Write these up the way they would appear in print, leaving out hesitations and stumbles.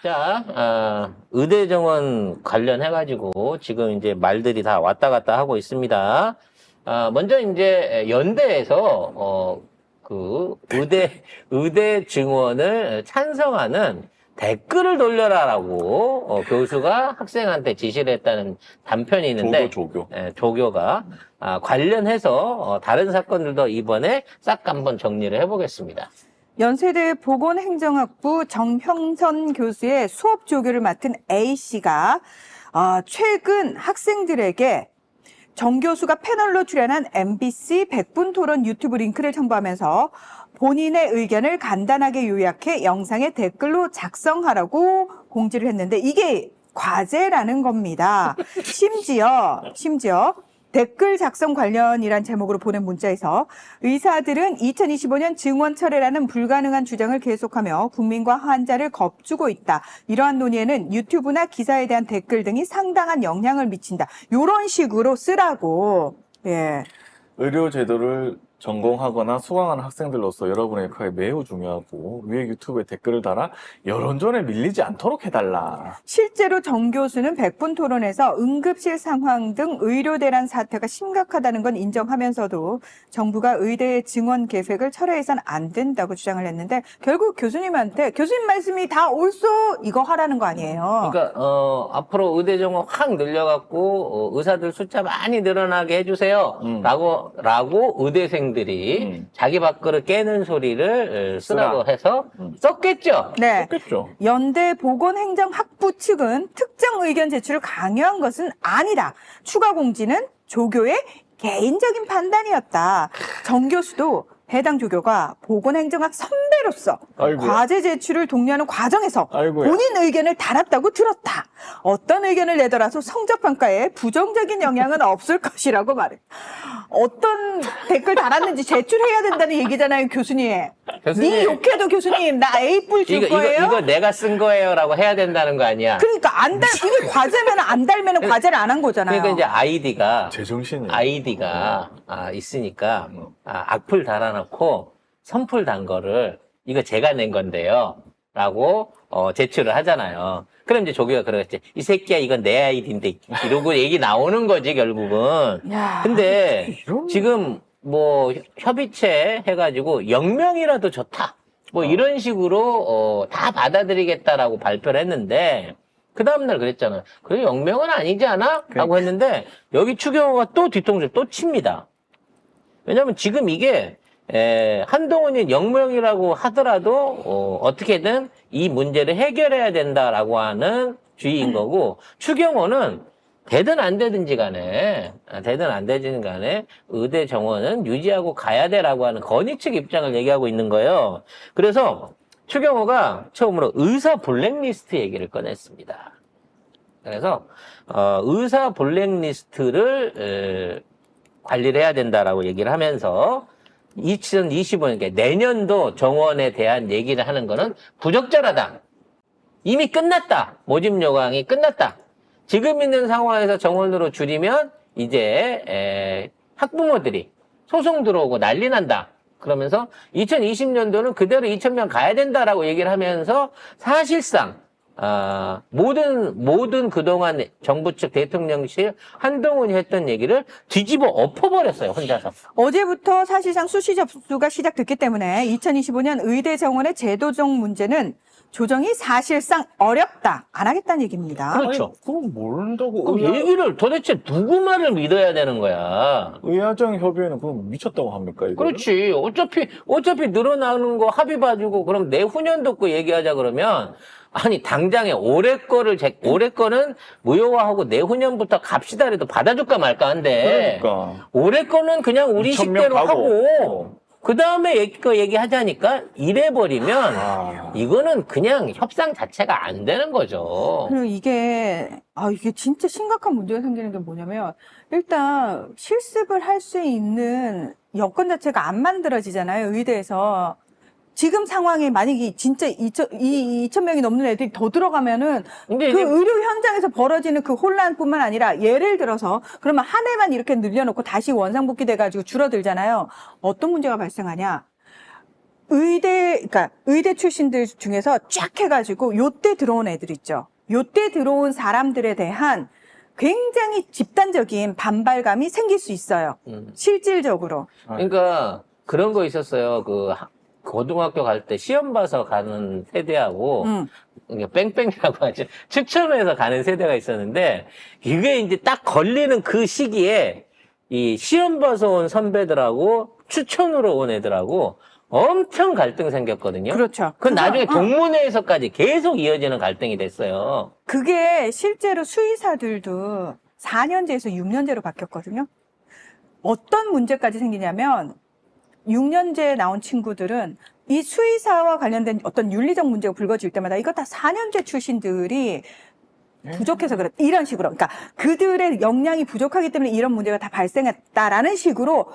자, 의대 정원 관련해가지고 지금 이제 말들이 다 왔다 갔다 하고 있습니다. 먼저 이제 연대에서, 의대 증원을 찬성하는 댓글을 돌려라라고 교수가 학생한테 지시를 했다는 단편이 있는데, 조교. 조교가 관련해서 다른 사건들도 이번에 싹 한번 정리를 해보겠습니다. 연세대 보건행정학부 정형선 교수의 수업 조교를 맡은 A씨가 최근 학생들에게 정 교수가 패널로 출연한 MBC 100분 토론 유튜브 링크를 첨부하면서 본인의 의견을 간단하게 요약해 영상에 댓글로 작성하라고 공지를 했는데 이게 과제라는 겁니다. 심지어 댓글 작성 관련이란 제목으로 보낸 문자에서 의사들은 2025년 증원 철회라는 불가능한 주장을 계속하며 국민과 환자를 겁주고 있다. 이러한 논의에는 유튜브나 기사에 대한 댓글 등이 상당한 영향을 미친다. 이런 식으로 쓰라고. 예. 의료 제도를 전공하거나 수강하는 학생들로서 여러분의 역할이 매우 중요하고 위에 유튜브에 댓글을 달아 여론전에 밀리지 않도록 해달라. 실제로 정 교수는 100분 토론에서 응급실 상황 등 의료대란 사태가 심각하다는 건 인정하면서도 정부가 의대 증원 계획을 철회해서는 안 된다고 주장을 했는데 결국 교수님한테 교수님 말씀이 다 옳소 이거 하라는 거 아니에요. 그러니까 앞으로 의대 정원 확 늘려갖고 의사들 숫자 많이 늘어나게 해주세요. 라고 의대생들이 자기 밥그릇 깨는 소리를 쓰라고 해서 썼겠죠. 네. 그렇겠죠. 연대 보건행정학부 측은 특정 의견 제출을 강요한 것은 아니다. 추가 공지는 조교의 개인적인 판단이었다. 정 교수도 해당 조교가 보건행정학 선배로서 아이고야. 과제 제출을 독려하는 과정에서 아이고야. 본인 의견을 달았다고 들었다. 어떤 의견을 내더라도 성적평가에 부정적인 영향은 없을 것이라고 말해. 어떤 댓글 달았는지 제출해야 된다는 얘기잖아요, 교수님. 교수님. 네 욕해도 교수님 나 A뿔 줄 거예요? 이거 내가 쓴 거예요라고 해야 된다는 거 아니야. 그러니까 이게 과제면 안 달면 과제를 안 한 거잖아요. 그러니까 이제 아이디가 제정신이에요. 있으니까 악플 달아놓고 선플 단 거를 이거 제가 낸 건데요라고 제출을 하잖아요. 그럼 이제 조교가 그러겠지. 이 새끼야 이건 내 아이디인데 이러고 얘기 나오는 거지 결국은. 야, 근데 지금 뭐 협의체 해가지고 0명이라도 좋다. 뭐 이런 식으로 다 받아들이겠다라고 발표를 했는데 그 다음날 그랬잖아요. 그래 0명은 아니지 않아? 라고 했는데 여기 추경호가 또 뒤통수를 또 칩니다. 왜냐면 지금 이게 한동훈이 0명이라고 하더라도 어떻게든 이 문제를 해결해야 된다라고 하는 주의인 거고 추경호는 되든 안 되든지 간에 의대 정원은 유지하고 가야 돼라고 하는 건의 측 입장을 얘기하고 있는 거예요. 그래서 추경호가 처음으로 의사 블랙리스트 얘기를 꺼냈습니다. 그래서 의사 블랙리스트를 관리를 해야 된다라고 얘기를 하면서 2025년, 그러니까 내년도 정원에 대한 얘기를 하는 거는 부적절하다. 이미 끝났다. 모집 요강이 끝났다. 지금 있는 상황에서 정원으로 줄이면 이제 학부모들이 소송 들어오고 난리 난다. 그러면서 2020년도는 그대로 2,000명 가야 된다라고 얘기를 하면서 사실상 모든 그동안 정부 측 대통령실 한동훈이 했던 얘기를 뒤집어 엎어버렸어요, 혼자서. 어제부터 사실상 수시 접수가 시작됐기 때문에 2025년 의대 정원의 제도적 문제는 조정이 사실상 어렵다. 안 하겠다는 얘기입니다. 그렇죠. 그럼 모른다고. 그럼 얘기를 도대체 누구 말을 믿어야 되는 거야? 의학장 협의회는 그럼 미쳤다고 합니까? 이거? 그렇지. 어차피 늘어나는 거 합의 봐주고, 그럼 내후년도 거 얘기하자 그러면, 아니, 당장에 올해 거는 무효화하고 내후년부터 갑시다 해도 받아줄까 말까 한데, 그러니까. 올해 거는 그냥 우리 2,000명 식대로 가고. 하고, 그 다음에 얘기하자니까 이래버리면, 이거는 그냥 협상 자체가 안 되는 거죠. 그리고 이게 진짜 심각한 문제가 생기는 게 뭐냐면, 일단 실습을 할 수 있는 여건 자체가 안 만들어지잖아요, 의대에서. 지금 상황에 만약에 진짜 2,000명이 넘는 애들이 더 들어가면은 근데 그 이제 의료 현장에서 벌어지는 그 혼란뿐만 아니라 예를 들어서 그러면 한 해만 이렇게 늘려놓고 다시 원상복귀 돼가지고 줄어들잖아요. 어떤 문제가 발생하냐? 그러니까 의대 출신들 중에서 쫙 해가지고 요때 들어온 애들 있죠. 요때 들어온 사람들에 대한 굉장히 집단적인 반발감이 생길 수 있어요. 실질적으로. 그러니까 그런 거 있었어요. 고등학교 갈 때 시험 봐서 가는 세대하고 그러니까 뺑뺑이라고 하죠. 추첨해서 가는 세대가 있었는데 이게 이제 딱 걸리는 그 시기에 이 시험 봐서 온 선배들하고 추천으로 온 애들하고 엄청 갈등 생겼거든요. 그렇죠. 그건 나중에 그거, 동문회에서까지 계속 이어지는 갈등이 됐어요. 그게 실제로 수의사들도 4년제에서 6년제로 바뀌었거든요. 어떤 문제까지 생기냐면 6년제에 나온 친구들은 이 수의사와 관련된 어떤 윤리적 문제가 불거질 때마다 이거 다 4년제 출신들이 부족해서 그래. 이런 식으로. 그러니까 그들의 역량이 부족하기 때문에 이런 문제가 다 발생했다라는 식으로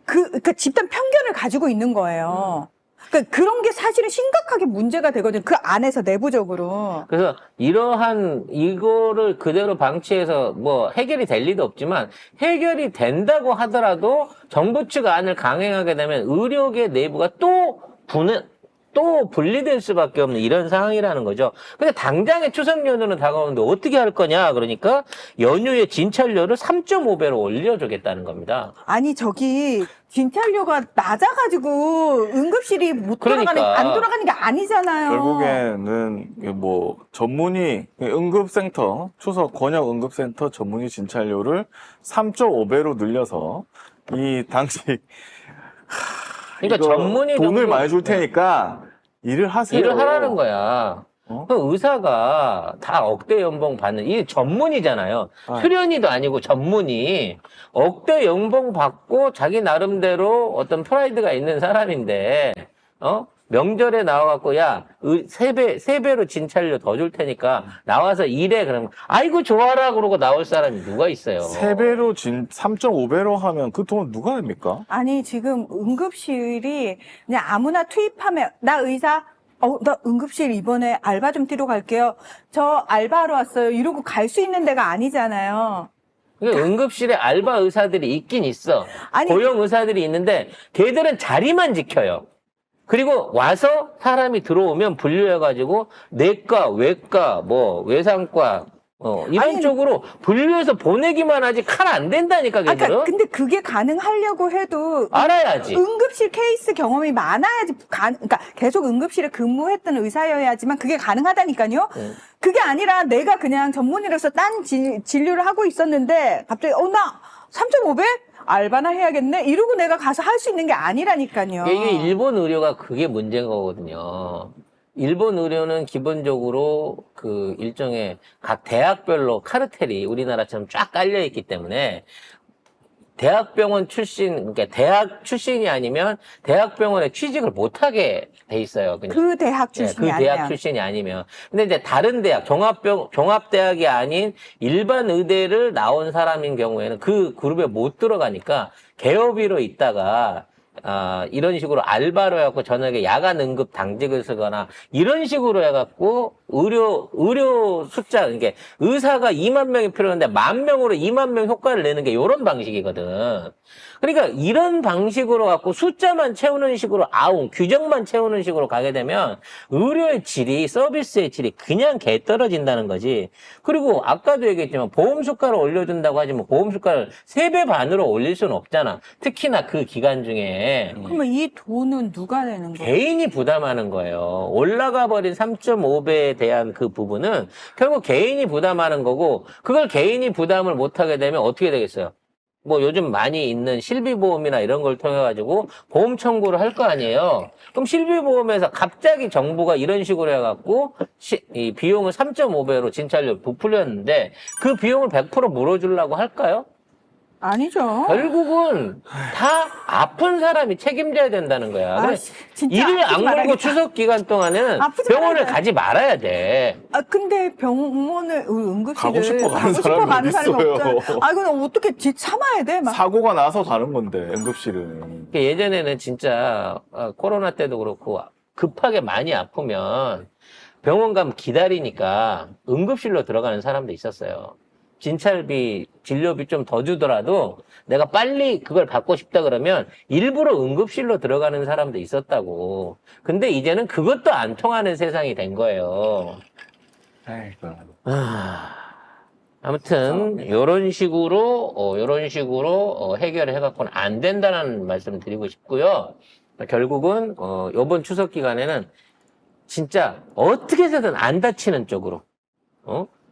그러니까 집단 편견을 가지고 있는 거예요. 그러니까 그런 게 사실은 심각하게 문제가 되거든요. 그 안에서 내부적으로. 그래서 이거를 그대로 방치해서 뭐 해결이 될 리도 없지만 해결이 된다고 하더라도 정부 측 안을 강행하게 되면 의료계 내부가 또 분리될 수밖에 없는 이런 상황이라는 거죠. 근데 당장에 추석 연휴는 다가오는데 어떻게 할 거냐? 그러니까 연휴의 진찰료를 3.5배로 올려주겠다는 겁니다. 아니 저기 진찰료가 낮아가지고 응급실이 못 그러니까. 안 돌아가는 게 아니잖아요. 결국에는 뭐 전문의 응급센터 추석 권역 응급센터 전문의 진찰료를 3.5배로 늘려서 이 당시 그러니까 이거 전문의 돈을 정도- 많이 줄 테니까 일을 하세요. 일을 하라는 거야. 어? 그 의사가 다 억대 연봉 받는, 이 전문이잖아요. 아. 수련이도 아니고 전문이. 억대 연봉 받고 자기 나름대로 어떤 프라이드가 있는 사람인데, 명절에 나와갖고, 야, 세 배로 진찰료 더 줄 테니까 나와서 일해. 그러면, 아이고, 좋아라. 그러고 나올 사람이 누가 있어요. 3배로 3.5배로 하면 그 돈을 누가 냅니까? 아니 지금 응급실이 그냥 아무나 투입하면 나 의사 나 응급실 이번에 알바 좀 뛰러 갈게요. 저 알바하러 왔어요. 이러고 갈 수 있는 데가 아니잖아요. 그러니까 응급실에 알바 의사들이 있긴 있어. 아니- 고용 의사들이 있는데 걔들은 자리만 지켜요. 그리고 와서 사람이 들어오면 분류해가지고 내과, 외과, 뭐 외상과 이런 아니, 쪽으로 분류해서 보내기만 하지 칼 안 된다니까 걔들은. 그러니까 근데 그게 가능하려고 해도 알아야지. 응급실 케이스 경험이 많아야지 그러니까 계속 응급실에 근무했던 의사여야지만 그게 가능하다니까요. 그게 아니라 내가 그냥 전문의로서 딴 진료를 하고 있었는데 갑자기 나 3.5배 알바나 해야겠네 이러고 내가 가서 할 수 있는 게 아니라니까요. 이게 일본 의료가 그게 문제인 거거든요. 일본 의료는 기본적으로 그 일종의 각 대학별로 카르텔이 우리나라처럼 쫙 깔려 있기 때문에 대학병원 출신, 그러니까 대학 출신이 아니면 대학병원에 취직을 못하게 돼 있어요. 그냥. 그 대학 예, 출신이 그 대학 아니면. 출신이 아니면. 근데 이제 다른 대학, 종합대학이 아닌 일반 의대를 나온 사람인 경우에는 그 그룹에 못 들어가니까 개업의로 있다가 이런 식으로 알바로 해갖고 저녁에 야간 응급 당직을 쓰거나 이런 식으로 해갖고 의료 숫자, 그러니까 의사가 2만 명이 필요한데 10,000명으로 2만 명 효과를 내는 게 이런 방식이거든. 그러니까 이런 방식으로 갖고 숫자만 채우는 식으로 규정만 채우는 식으로 가게 되면 의료의 질이, 서비스의 질이 그냥 개 떨어진다는 거지. 그리고 아까도 얘기했지만 보험 수가를 올려준다고 하지만 보험 수가를 3배 반으로 올릴 수는 없잖아. 특히나 그 기간 중에. 그러면 이 돈은 누가 내는 거예요? 개인이 부담하는 거예요. 올라가 버린 3.5배에 대한 그 부분은 결국 개인이 부담하는 거고 그걸 개인이 부담을 못하게 되면 어떻게 되겠어요? 뭐 요즘 많이 있는 실비보험이나 이런 걸 통해 가지고 보험 청구를 할 거 아니에요. 그럼 실비보험에서 갑자기 정부가 이런 식으로 해갖고 이 비용을 3.5배로 진찰료 부풀렸는데 그 비용을 100% 물어주려고 할까요? 아니죠. 결국은 다 아픈 사람이 책임져야 된다는 거야. 그래, 진짜 이를 아프지 안 걸고 말아야겠다. 추석 기간 동안에는 아프지 병원을 말아야겠다. 가지 말아야 돼. 근데 병원을 응급실을 가고 싶어 가는 사람이 어딨어요. 없잖아요. 그럼 어떻게 참아야 돼? 막. 사고가 나서 가는 건데 응급실은. 그러니까 예전에는 진짜 코로나 때도 그렇고 급하게 많이 아프면 병원 가면 기다리니까 응급실로 들어가는 사람도 있었어요. 진찰비, 진료비 좀 더 주더라도 내가 빨리 그걸 받고 싶다 그러면 일부러 응급실로 들어가는 사람도 있었다고. 근데 이제는 그것도 안 통하는 세상이 된 거예요. 아이고. 아무튼 이런 식으로 해결을 해갖고는 안 된다는 말씀을 드리고 싶고요. 결국은 이번 추석 기간에는 진짜 어떻게 해서든 안 다치는 쪽으로.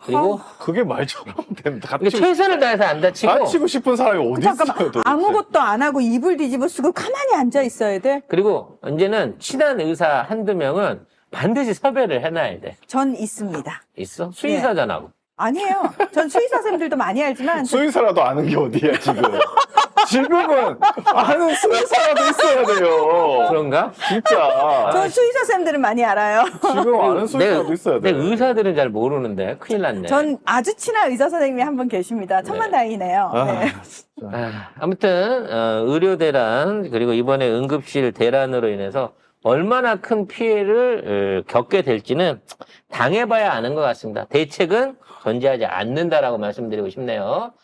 그리고 그게 말처럼 됩니다. 그러니까 최선을 다해서 안 다치고. 다치고 싶은 사람이 어디 잠깐만, 있어요, 도대체? 아무것도 안 하고 이불 뒤집어 쓰고 가만히 앉아 있어야 돼? 그리고 이제는 친한 의사 한두 명은 반드시 섭외를 해놔야 돼. 전 있습니다. 있어? 수의사잖아. 아니에요. 전 수의사 쌤들도 많이 알지만 수의사라도 아는 게 어디야, 지금. 지금은 아는 수의사라도 있어야 돼요. 그런가? 진짜. 저 수의사 쌤들은 많이 알아요. 지금 아는 수의사라도 있어야 내 돼. 의사들은 잘 모르는데 큰일 났네. 전 아주 친한 의사 선생님이 한 분 계십니다. 천만다행이네요. 아, 네. 아무튼 의료대란 그리고 이번에 응급실 대란으로 인해서 얼마나 큰 피해를 겪게 될지는 당해봐야 아는 것 같습니다. 대책은 존재하지 않는다라고 말씀드리고 싶네요.